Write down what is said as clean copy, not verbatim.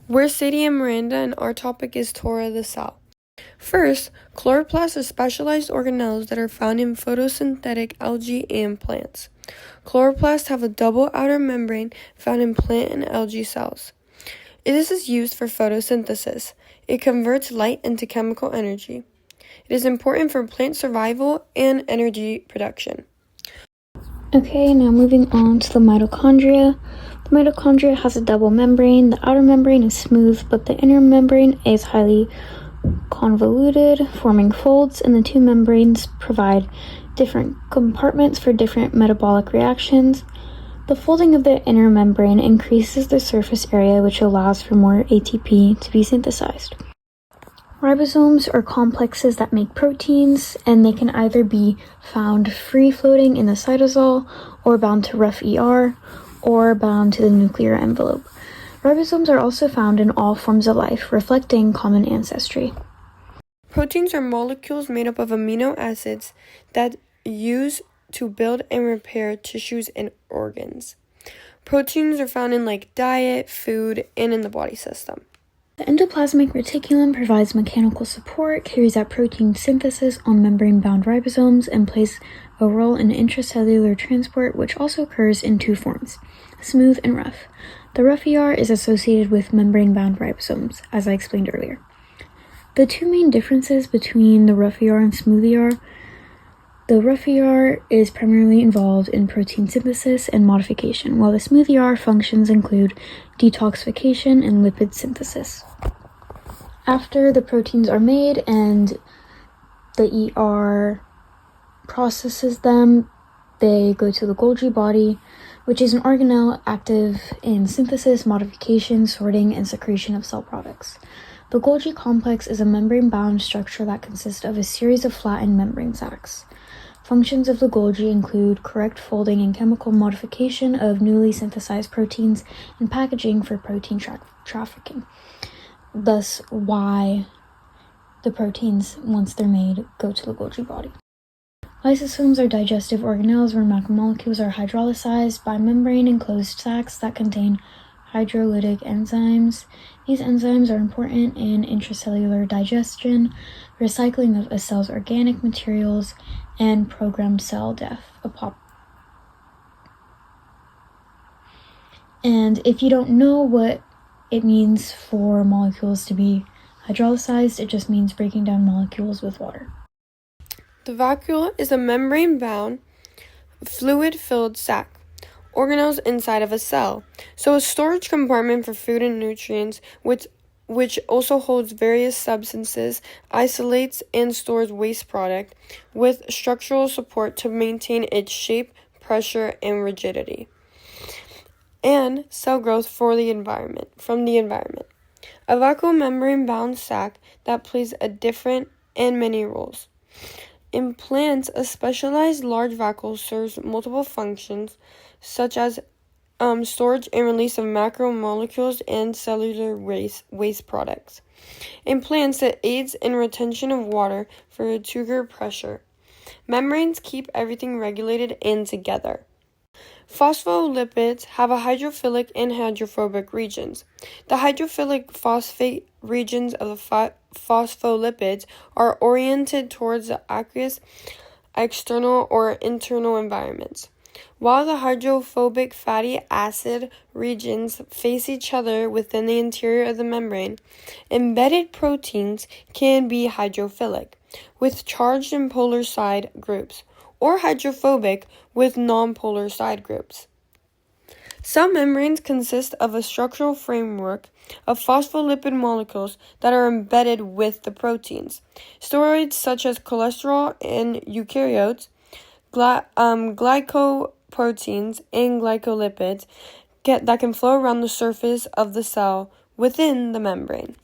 We're Sadie and Miranda, and our topic is Torah the cell. First, chloroplasts are specialized organelles that are found in photosynthetic algae and plants. Chloroplasts have a double outer membrane found in plant and algae cells. This is used for photosynthesis. It converts light into chemical energy. It is important for plant survival and energy production. Okay, now moving on to the mitochondria. The mitochondria has a double membrane. The outer membrane is smooth, but the inner membrane is highly convoluted, forming folds, and the two membranes provide different compartments for different metabolic reactions. The folding of the inner membrane increases the surface area, which allows for more ATP to be synthesized. Ribosomes are complexes that make proteins, and they can either be found free-floating in the cytosol, or bound to rough ER, or bound to the nuclear envelope. Ribosomes are also found in all forms of life, reflecting common ancestry. Proteins are molecules made up of amino acids that use to build and repair tissues and organs. Proteins are found in diet, food, and in the body system. The endoplasmic reticulum provides mechanical support, carries out protein synthesis on membrane-bound ribosomes, and plays a role in intracellular transport, which also occurs in two forms, smooth and rough. The rough ER is associated with membrane-bound ribosomes, as I explained earlier. The two main differences between the rough ER and smooth ER: the rough ER is primarily involved in protein synthesis and modification, while the smooth ER functions include detoxification and lipid synthesis. After the proteins are made and the ER processes them, they go to the Golgi body, which is an organelle active in synthesis, modification, sorting, and secretion of cell products. The Golgi complex is a membrane-bound structure that consists of a series of flattened membrane sacs. Functions of the Golgi include correct folding and chemical modification of newly synthesized proteins and packaging for protein trafficking. Thus, why the proteins, once they're made, go to the Golgi body. Lysosomes are digestive organelles where macromolecules are hydrolyzed by membrane-enclosed sacs that contain hydrolytic enzymes. These enzymes are important in intracellular digestion, recycling of a cell's organic materials, and programmed cell death. And if you don't know what it means for molecules to be hydrolyzed, it just means breaking down molecules with water. The vacuole is a membrane-bound, fluid-filled sac, organelles inside of a cell, so a storage compartment for food and nutrients, which also holds various substances, isolates, and stores waste product with structural support to maintain its shape, pressure, and rigidity, and cell growth from the environment. A vacuole membrane-bound sac that plays a different and many roles. In plants, a specialized large vacuole serves multiple functions, such as storage and release of macromolecules and cellular waste products. In plants, it aids in retention of water for a trigger pressure. Membranes keep everything regulated and together. Phospholipids have a hydrophilic and hydrophobic regions. The hydrophilic phosphate regions of the phospholipids are oriented towards the aqueous external or internal environments, while the hydrophobic fatty acid regions face each other within the interior of the membrane. Embedded proteins can be hydrophilic, with charged and polar side groups, or hydrophobic with nonpolar side groups. Cell membranes consist of a structural framework of phospholipid molecules that are embedded with the proteins. Steroids such as cholesterol in eukaryotes, glycoproteins, and glycolipids that can flow around the surface of the cell within the membrane.